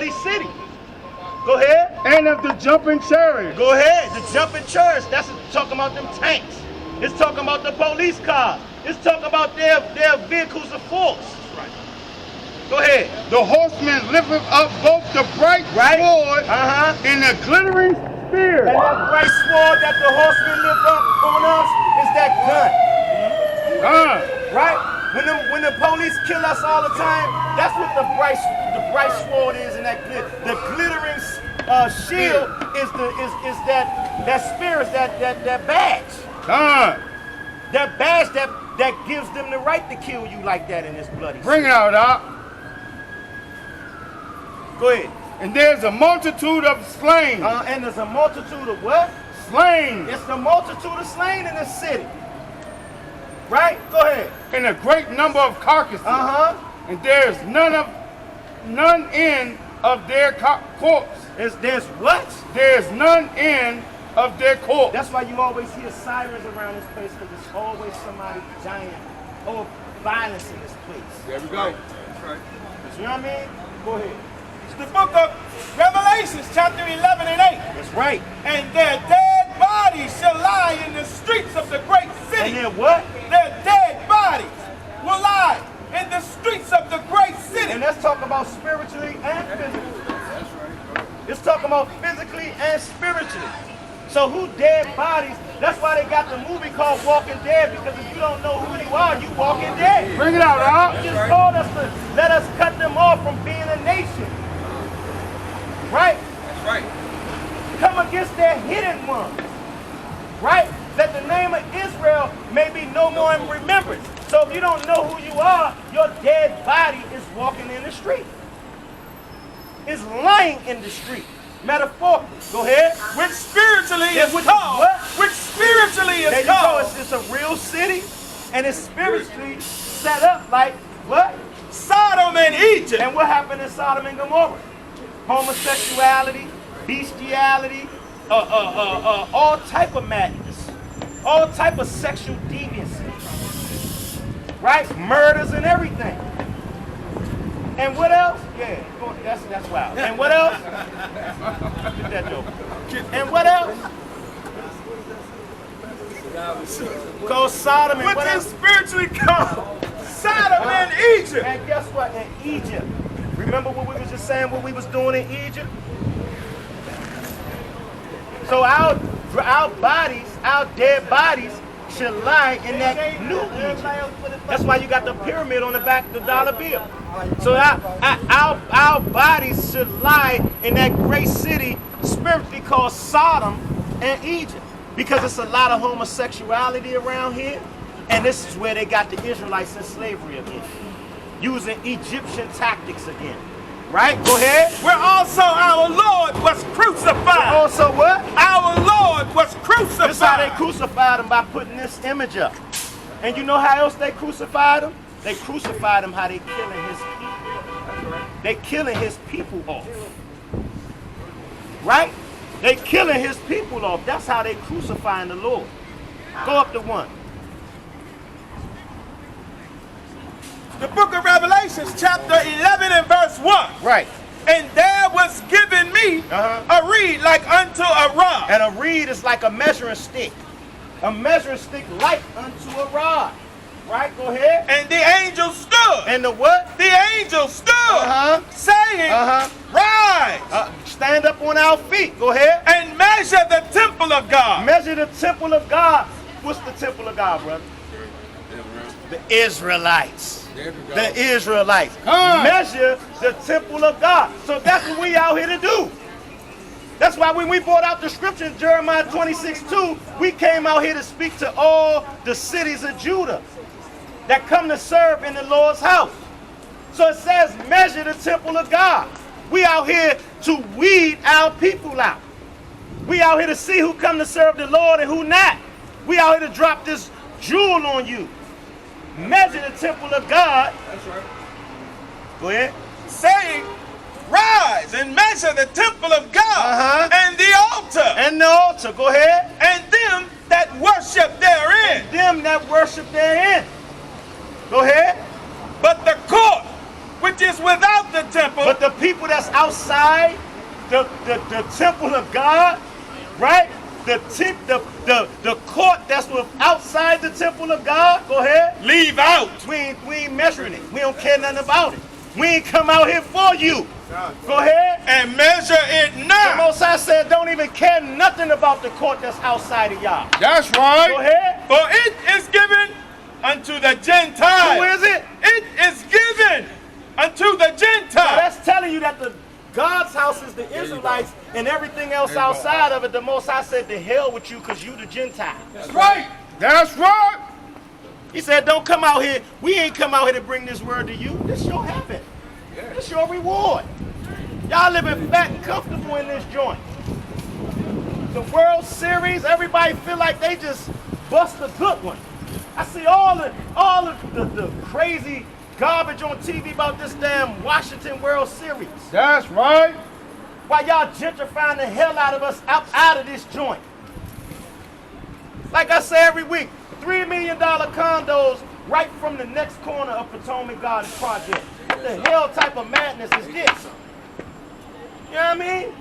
bloody city. Go ahead. And of the jumping chariots. Go ahead. The jumping chariots. That's talking about them tanks. It's talking about the police cars. It's talking about their vehicles of force. Go ahead. The horsemen lifted up both the bright sword and the glittering spear. And that bright sword that the horsemen lift up on us is that gun. Right? When the police kill us all the time, that's what the bright sword is, and that the glittering shield is that spear, is that badge. That badge that gives them the right to kill you like that in this bloody. Bring it out, Doc. Go ahead. And there's a multitude of slain. And there's a multitude of what? Slain. It's the multitude of slain in this city. Right? Go ahead. And a great number of carcasses. And there's none end of their corpse. There's what? There's none end of their corpse. That's why you always hear sirens around this place, because there's always somebody giant or violence in this place. There we go. That's right. You know what I mean? Go ahead. It's the book of Revelations, chapter 11 and 8. That's right. And their dead bodies shall lie in the streets of the great city. And their what? Their dead bodies will lie in the streets of the great city. And that's talking about spiritually and physically. That's right. It's talking about physically and spiritually. So who dead bodies? That's why they got the movie called Walking Dead, because if you don't know who you are, you walking dead. Bring it out, Al. He just told us to let us cut them off from being a nation. Right? That's right. Come against their hidden ones. Right? That the name of Israel may be no more in remembrance. So if you don't know who you are, your dead body is walking in the street. It's lying in the street. Metaphorically. Go ahead. Which spiritually is called. What? Which spiritually there is you called. go. It's a real city, and it's spiritually set up like what? Sodom and Egypt. And what happened in Sodom and Gomorrah? Homosexuality, bestiality, all type of madness, all type of sexual deviancy, right? Murders and everything. And what else? Yeah, that's wild. And what else? Get that joke. And what else? Called Sodom and what else? Spiritually called Sodom and Egypt. And guess what? In Egypt. Remember what we was just saying, what we was doing in Egypt? So our bodies, our dead bodies, should lie in that new Egypt. That's why you got the pyramid on the back of the dollar bill. So our bodies should lie in that great city spiritually called Sodom and Egypt. Because it's a lot of homosexuality around here. And this is where they got the Israelites in slavery again. Using Egyptian tactics again. Right? Go ahead. Where also our Lord was crucified. Also what? Our Lord was crucified. This is how they crucified him, by putting this image up. And you know how else they crucified him? They crucified him how they killing his people. They killing his people off. Right? They killing his people off. That's how they crucifying the Lord. Go up to 1. The book of Revelations, chapter 11 and verse 1. Right. And there was given me a reed like unto a rod. And a reed is like a measuring stick. A measuring stick like unto a rod. Right? Go ahead. And the angel stood. And the what? The angel stood. Saying, rise. Stand up on our feet. Go ahead. And measure the temple of God. Measure the temple of God. What's the temple of God, brother? The Israelites. The Israelites. Measure the temple of God. So that's what we out here to do. That's why when we brought out the scripture in Jeremiah 26:2, we came out here to speak to all the cities of Judah that come to serve in the Lord's house. So it says, measure the temple of God. We out here to weed our people out. We out here to see who come to serve the Lord and who not. We out here to drop this jewel on you. Measure the temple of God. That's right. Go ahead. Saying, rise and measure the temple of God and the altar. And the altar. Go ahead. And them that worship therein. And them that worship therein. Go ahead. But the court which is without the temple the people that's outside the temple of God, right? The court that's outside the temple of God, go ahead. Leave out. We ain't measuring it. We don't care nothing about it. We ain't come out here for you. Go ahead. And measure it The not. Most High said don't even care nothing about the court that's outside of y'all. That's right. Go ahead. For it is given unto the Gentiles. Who is it? It is given unto the So Gentiles. that's telling you that the God's house is the Israelites and everything else outside of it. The Most High said to hell with you because you the Gentile. That's right. That's right. He said don't come out here. We ain't come out here to bring this word to you. This your heaven. This your reward. Y'all living fat and comfortable in this joint. The World Series, everybody feel like they just bust a good one. I see all of the crazy garbage on TV about this damn Washington World Series. That's right. Why y'all gentrifying the hell out of us out of this joint? Like I say every week, $3 million condos right from the next corner of Potomac Gardens Project. What the hell type of madness is this? You know what I mean?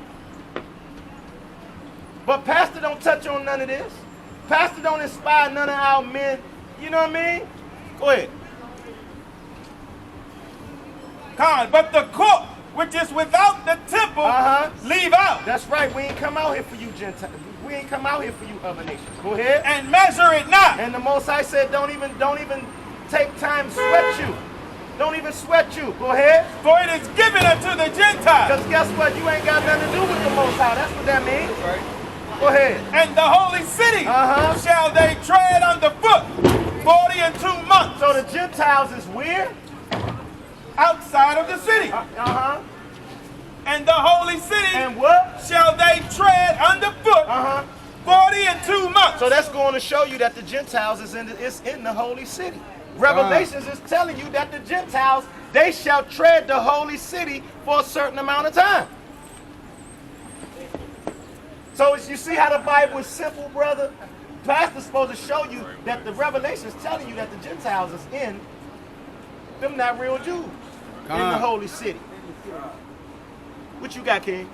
But Pastor don't touch on none of this. Pastor don't inspire none of our men. You know what I mean? Go ahead. But the court which is without the temple, leave out. That's right. We ain't come out here for you Gentiles. We ain't come out here for you other nations. Go ahead. And measure it not. And the Most High said, don't even take time to sweat you. Don't even sweat you. Go ahead. For it is given unto the Gentiles. Because guess what? You ain't got nothing to do with the Most High. That's what that means. Right. Go ahead. And the holy city shall they tread underfoot 40 and 2 months. So the Gentiles is where? Outside of the city. And the holy city and what? Shall they tread underfoot 40 and 2 months. So that's going to show you that the Gentiles is in the holy city. Revelations is telling you that the Gentiles, they shall tread the holy city for a certain amount of time. So you see how the Bible is simple, brother? Pastor's supposed to show you that the Revelation is telling you that the Gentiles is in them not real Jews in the holy city. What you got, King?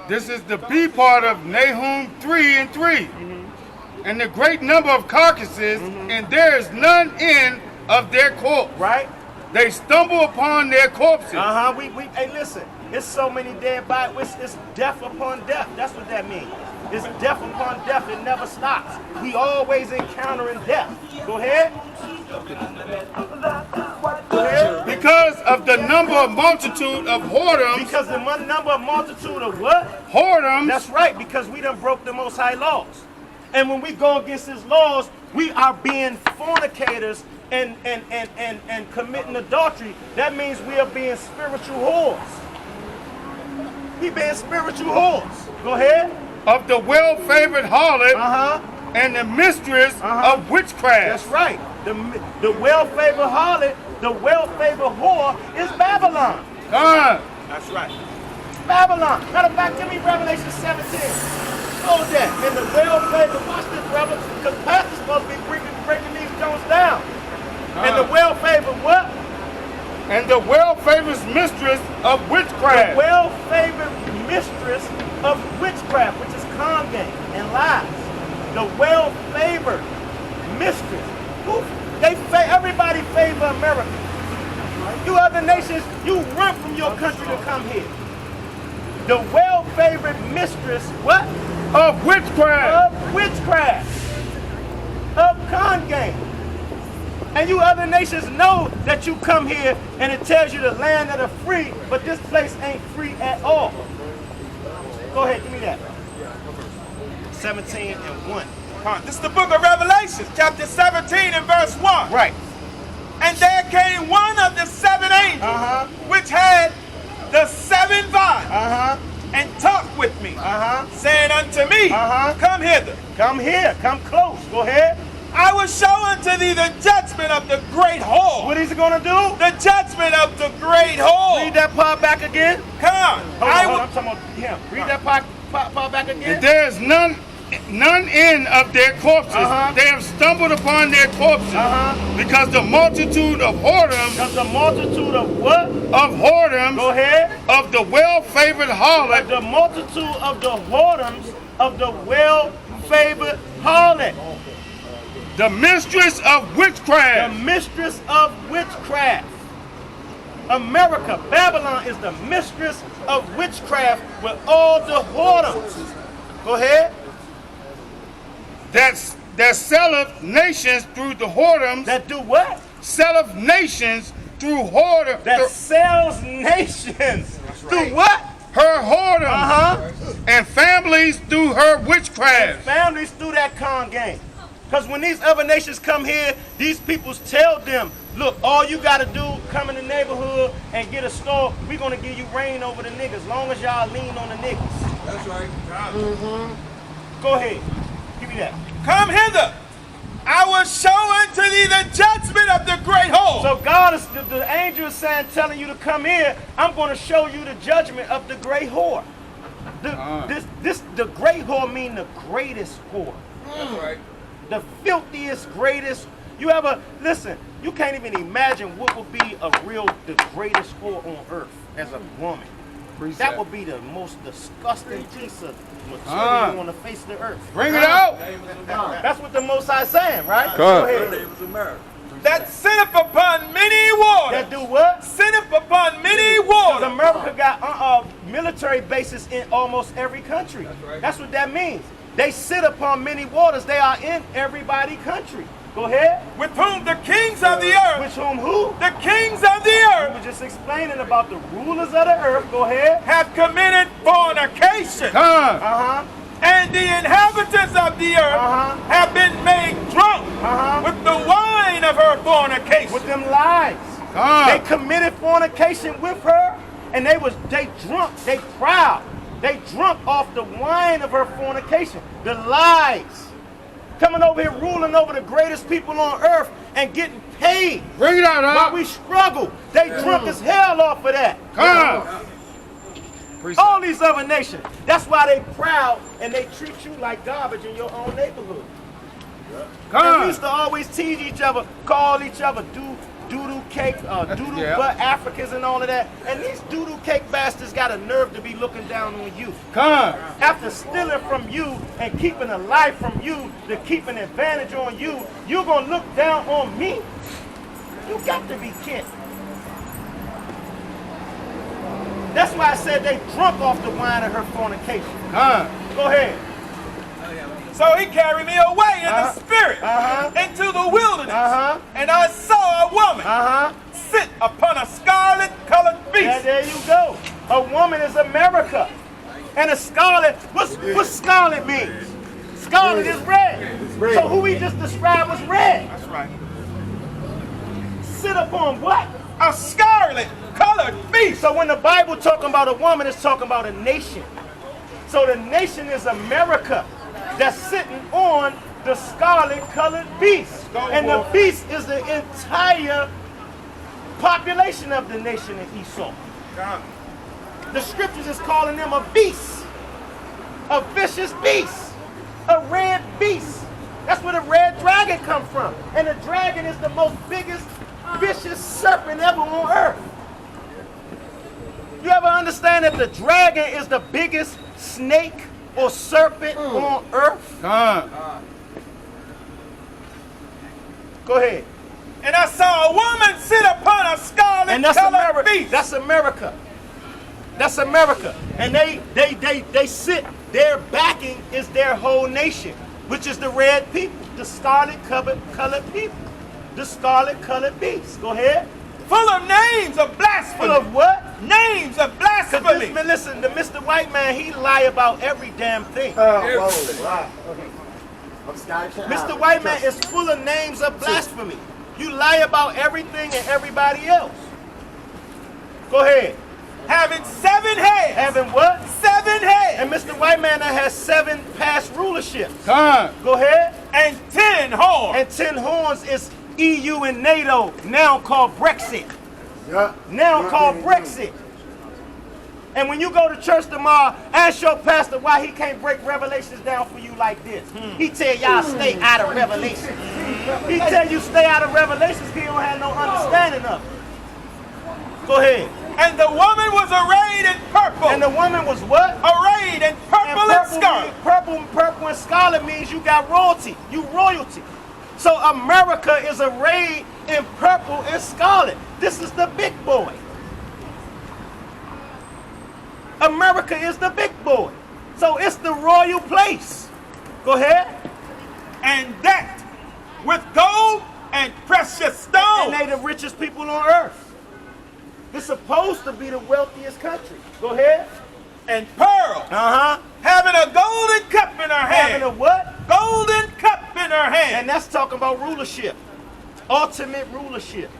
This is the B part of Nahum 3 and 3. And the great number of carcasses, and there is none in of their corpse. Right? They stumble upon their corpses. Hey, listen. It's so many dead bodies. It's death upon death. That's what that means. It's death upon death. It never stops. We always encountering death. Go ahead. Go ahead. Because of the multitude of whoredoms. Because the multitude of what? Whoredoms. That's right. Because we done broke the Most High laws. And when we go against His laws, we are being fornicators and committing adultery. That means we are being spiritual whores. We being spiritual whores. Go ahead. Of the well-favored harlot and the mistress of witchcraft. That's right. The well-favored harlot, the well-favored whore is Babylon. That's right. Babylon. Matter of fact, give me Revelation 17. Hold that. And the well-favored, watch this, brother, because Pastor's supposed to be breaking these Jones down. And the well-favored what? And the well-favored mistress of witchcraft. The well-favored mistress of witchcraft, which is con game and lies. The well-favored mistress. Everybody favor America. You other nations, you run from your country to come here. The well-favored mistress, what? Of witchcraft. Of witchcraft. Of con game. And you other nations know that you come here and it tells you the land of the free, but this place ain't free at all. Go ahead, give me that. 17 and 1. This is the book of Revelation, chapter 17 and verse 1. Right. And there came one of the 7 angels, which had the 7 vials, and talked with me, saying unto me, come hither. Come here, come close. Go ahead. I will show unto thee the judgment of the great whore. What is he going to do? The judgment of the great whore. Read that part back again. Come on. I'm talking about him. Read that part back again. And there is none none in of their corpses. They have stumbled upon their corpses because the multitude of whoredoms. Because the multitude of what? Of whoredoms. Go ahead. Of the well-favored harlot. The multitude of the whoredoms of the well-favored harlot. The mistress of witchcraft. The mistress of witchcraft. America, Babylon is the mistress of witchcraft with all the whoredoms. Go ahead. That selleth nations through the whoredoms. That do what? Selleth nations through whoredoms. That sells nations through what? Her whoredoms. And families through her witchcraft. And families through that con game. Because when these other nations come here, these peoples tell them, look, all you got to do, come in the neighborhood and get a store. We're going to give you reign over the niggas, long as y'all lean on the niggas. That's right. Go ahead. Give me that. Come hither. I will show unto thee the judgment of the great whore. So God is, the angel is saying, telling you to come here. I'm going to show you the judgment of the great whore. The great whore mean the greatest whore. That's right. The filthiest, greatest. You ever, listen, you can't even imagine what would be the greatest whore on earth as a woman. That would be the most disgusting piece of material on the face of the earth. Bring it out. That's what the Most High saying, right? Go ahead. That sitteth upon many waters. That do what? Sitteth upon many waters. Because America got military bases in almost every country. That's what that means. They sit upon many waters. They are in everybody's country. Go ahead. With whom the kings of the earth. With whom who? The kings of the earth. We were just explaining about the rulers of the earth. Go ahead. Have committed fornication. And the inhabitants of the earth have been made drunk with the wine of her fornication. With them lies. They committed fornication with her, and they drunk, they proud. They drunk off the wine of her fornication. The lies. Coming over here ruling over the greatest people on earth and getting paid. Bring it out, while we struggle. They drunk as hell off of that. All these other nations. That's why they proud and they treat you like garbage in your own neighborhood. And we used to always tease each other, call each other doo-doo cake, doo-doo butt Africans and all of that. And these doo-doo cake bastards got a nerve to be looking down on you. After stealing from you and keeping a life from you, to keep an advantage on you, you're going to look down on me? You got to be kidding. That's why I said they drunk off the wine of her fornication. Go ahead. So he carried me away in the spirit into the wilderness. And I saw a woman sit upon a scarlet-colored beast. Yeah, there you go. A woman is America. And a scarlet, what scarlet means? Scarlet is red. So who he just described was red. That's right. Sit upon what? A scarlet-colored beast. So when the Bible talking about a woman, it's talking about a nation. So the nation is America. That's sitting on the scarlet-colored beast. And the beast is the entire population of the nation of Esau. The scriptures is calling them a beast, a vicious beast, a red beast. That's where the red dragon come from. And the dragon is the most biggest, vicious serpent ever on earth. You ever understand that the dragon is the biggest snake or serpent on earth? Go ahead. And I saw a woman sit upon a scarlet-colored beast. That's America. That's America. And they sit, their backing is their whole nation, which is the red people, the scarlet-colored people, the scarlet-colored beast. Go ahead. Full of names of blasphemy. Full of what? Names of blasphemy. Listen, the Mr. White Man, he lie about every damn thing. Mr. White Man is full of names of blasphemy. You lie about everything and everybody else. Go ahead. Having 7 heads. Having what? 7 heads. And Mr. White Man that has 7 past rulerships. Go ahead. And 10 horns. And 10 horns is EU and NATO, now called Brexit. Now called Brexit. And when you go to church tomorrow, ask your pastor why he can't break Revelations down for you like this. He tell y'all stay out of Revelations. He tell you stay out of Revelations because he don't have no understanding of it. Go ahead. And the woman was arrayed in purple. And the woman was what? Arrayed in purple and scarlet. Purple and scarlet means you got royalty. You royalty. So America is arrayed in purple and scarlet. This is the big boy. America is the big boy. So it's the royal place. Go ahead. And that with gold and precious stones. And they the richest people on earth. It's supposed to be the wealthiest country. Go ahead. And pearls. Having a golden cup in her hand. Having a what? Golden cup in her hand. And that's talking about rulership. Ultimate rulership.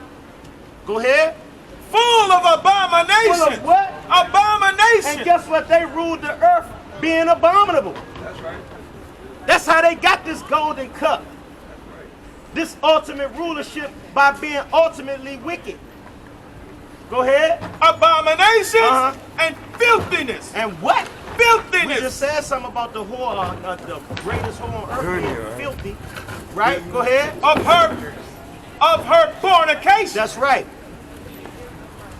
Go ahead. Full of abominations. Full of what? Abominations. And guess what? They ruled the earth being abominable. That's right. That's how they got this golden cup. This ultimate rulership by being ultimately wicked. Go ahead. Abominations and filthiness. And what? Filthiness. We just said something about the whore, the greatest whore on earth being filthy. Right? Go ahead. Of her fornication. That's right.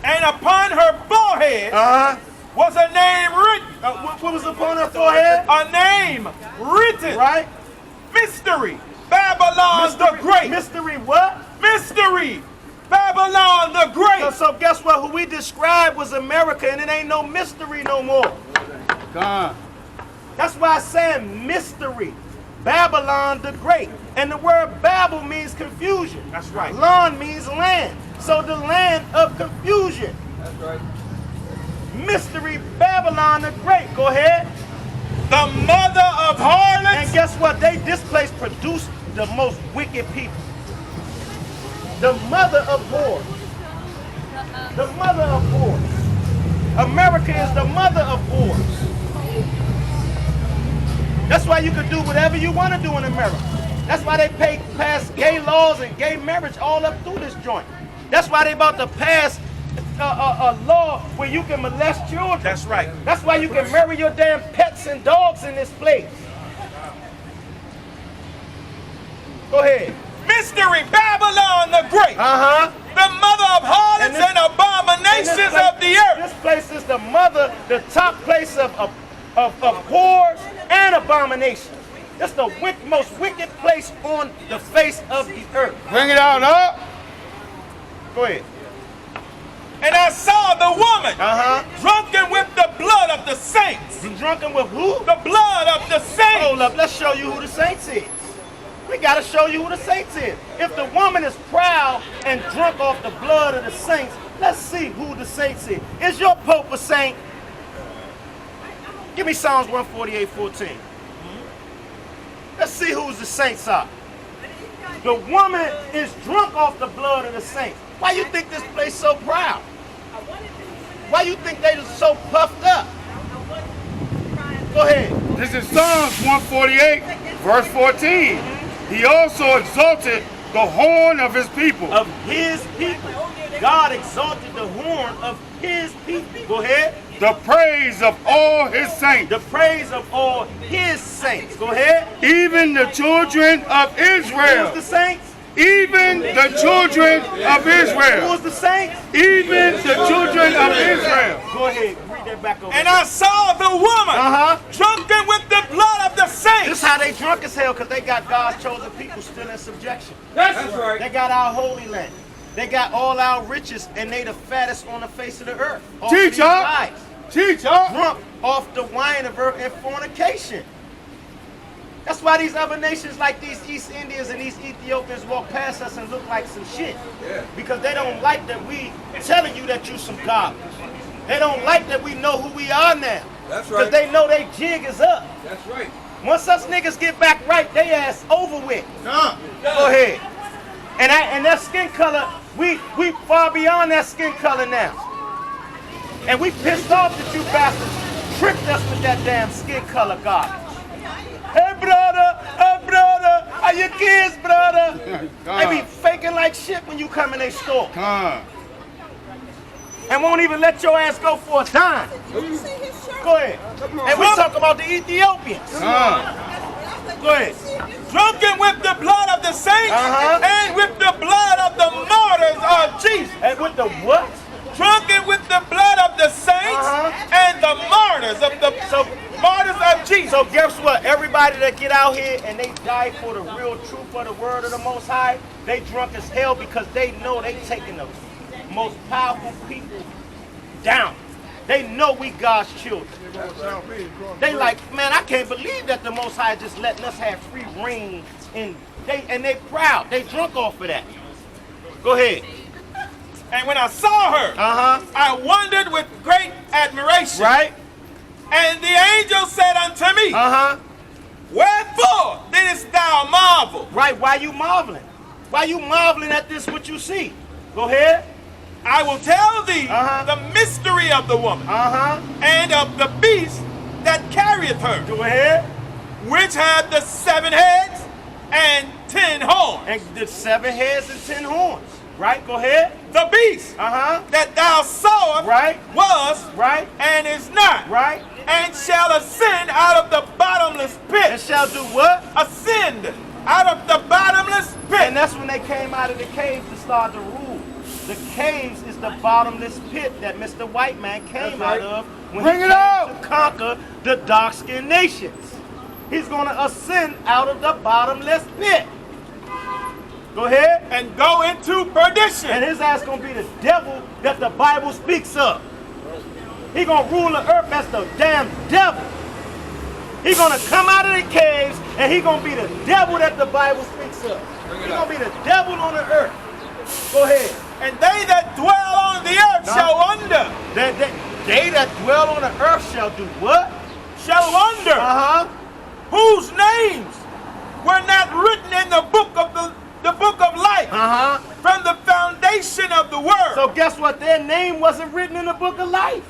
And upon her forehead was a name written. What was upon her forehead? A name written. Right? Mystery. Babylon the Great. Mystery what? Mystery. Babylon the Great. So guess what? Who we described was America, and it ain't no mystery no more. God. That's why I saying mystery. Babylon the Great. And the word Babel means confusion. That's right. Lon means land. So the land of confusion. That's right. Mystery Babylon the Great. Go ahead. The mother of harlots. And guess what? This place produced the most wicked people. The mother of whores. The mother of whores. America is the mother of whores. That's why you can do whatever you want to do in America. That's why they pass gay laws and gay marriage all up through this joint. That's why they about to pass a law where you can molest children. That's right. That's why you can marry your damn pets and dogs in this place. Go ahead. Mystery Babylon the Great. The mother of harlots and abominations of the earth. This place is the mother, the top place of whores and abominations. It's the most wicked place on the face of the earth. Bring it out up. Go ahead. And I saw the woman drunken with the blood of the saints. Drunken with who? The blood of the saints. Hold up, let's show you who the saints is. We got to show you who the saints is. If the woman is proud and drunk off the blood of the saints, let's see who the saints is. Is your Pope a saint? Give me Psalms 148:14. Let's see who the saints are. The woman is drunk off the blood of the saints. Why you think this place so proud? Why you think they just so puffed up? Go ahead. This is Psalms 148, verse 14. He also exalted the horn of his people. Of his people. God exalted the horn of his people. Go ahead. The praise of all his saints. The praise of all his saints. Go ahead. Even the children of Israel. Who's the saints? Even the children of Israel. Who's the saints? Even the children of Israel. Go ahead. Read that back over. And I saw the woman drunken with the blood of the saints. This is how they drunk as hell, because they got God's chosen people still in subjection. That's right. They got our holy land. They got all our riches, and they the fattest on the face of the earth. Teacher. Teacher. Drunk off the wine of earth and fornication. That's why these other nations like these East Indians and these Ethiopians walk past us and look like some shit. Yeah. Because they don't like that we telling you that you some garbage. They don't like that we know who we are now. That's right. Because they know they jig is up. That's right. Once us niggas get back right, they ass over with. Go ahead. And that skin color, we far beyond that skin color now. And we pissed off that you bastards tricked us with that damn skin color garbage. Hey brother, how your kids, brother? They be faking like shit when you come in their store. and won't even let your ass go for a dime. Go ahead. And we talk about the Ethiopians. Go ahead. Drunken with the blood of the saints and with the blood of the martyrs of Jesus. And with the what? Drunken with the blood of the saints and the martyrs of the martyrs of Jesus. So guess what? Everybody that get out here and they die for the real truth for the word of the Most High, they drunk as hell because they know they taking the most powerful people down. They know we God's children. They like, man, I can't believe that the Most High just letting us have free reign, and they proud. They drunk off of that. Go ahead. And when I saw her, I wondered with great admiration. Right? And the angel said unto me, wherefore didst thou marvel? Right, why you marveling? Why you marveling at this, what you see? Go ahead. I will tell thee the mystery of the woman and of the beast that carrieth her. Go ahead. Which had the 7 heads and 10 horns. And the 7 heads and 10 horns. Right, go ahead. The beast that thou sawest was and is not. Right. And shall ascend out of the bottomless pit. And shall do what? Ascend out of the bottomless pit. And that's when they came out of the caves to start to rule. The caves is the bottomless pit that Mr. White Man came out of when he came to conquer the dark-skinned nations. He's going to ascend out of the bottomless pit. Go ahead. And go into perdition. And his ass going to be the devil that the Bible speaks of. He going to rule the earth as the damn devil. He going to come out of the caves and he going to be the devil that the Bible speaks of. He going to be the devil on the earth. Go ahead. And they that dwell on the earth shall wonder. They that dwell on the earth shall do what? Shall wonder. Whose names were not written in the book of the book of life from the foundation of the world. So guess what? Their name wasn't written in the book of life.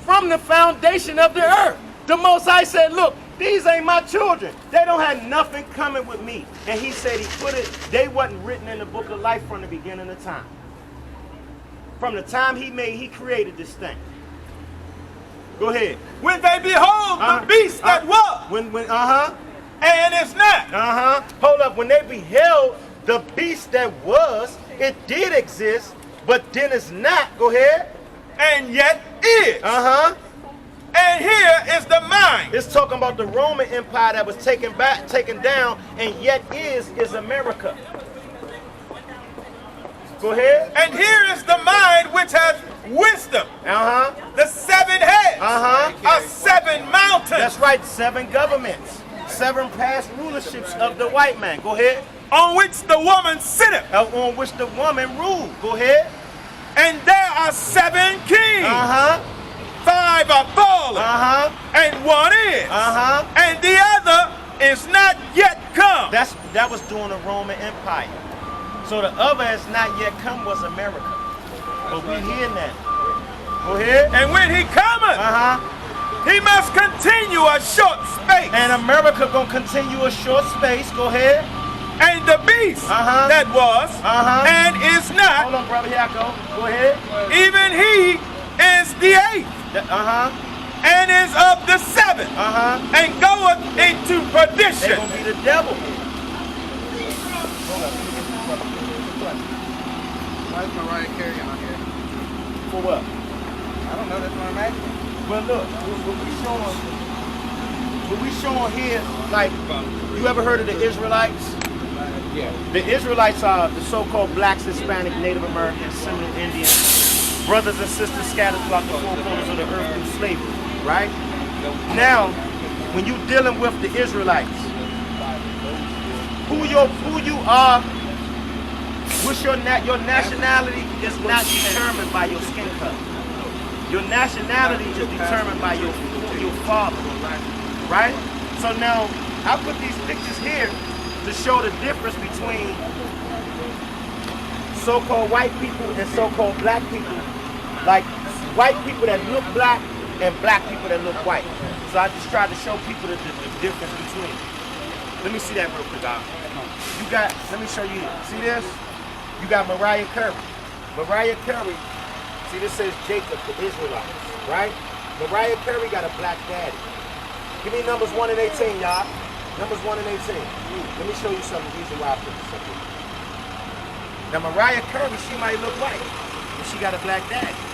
From the foundation of the earth. The Most High said, look, these ain't my children. They don't have nothing coming with me. And he said they wasn't written in the book of life from the beginning of time. From the time he created this thing. Go ahead. When they behold the beast that was. And it's not. Hold up. When they beheld the beast that was, it did exist, but then it's not. Go ahead. And yet is. And here is the mind. It's talking about the Roman Empire that was taken down, and yet is America. Go ahead. And here is the mind which has wisdom. The 7 heads are 7 mountains. That's right, 7 governments. 7 past rulerships of the white man. Go ahead. On which the woman sitteth. On which the woman ruled. Go ahead. And there are 7 kings. 5 are fallen. And 1 is. And the other is not yet come. That was during the Roman Empire. So the other has not yet come was America. But we here now. Go ahead. And when he cometh, he must continue a short space. And America gonna continue a short space. Go ahead. And the beast that was and is not. Hold on, brother. Here I go. Go ahead. Even he is the 8th. And is of the 7th. And goeth into perdition. They're gonna be the devil. Why is Mariah Carey on here? For what? I don't know. That's what I'm asking. Well, look, what we showing here, like, you ever heard of the Israelites? Yeah. The Israelites are the so-called blacks, Hispanic, Native Americans, Seminole Indians, brothers and sisters scattered throughout the 4 corners of the earth through slavery, right? Now, when you're dealing with the Israelites, who you are, what's your nationality is not determined by your skin color. Your nationality is determined by your father, right? So now, I put these pictures here to show the difference between so-called white people and so-called black people. Like white people that look black and black people that look white. So I just tried to show people the difference between. Let me see that real quick, Doc. You got, let me show you. See this? You got Mariah Carey. Mariah Carey See, this says Jacob, the Israelites, right? Mariah Carey got a black daddy. Give me Numbers 1 and 18, y'all. Numbers 1 and 18. Let me show you some reason why I put this up here. Now, Mariah Carey, she might look white, but she got a black daddy.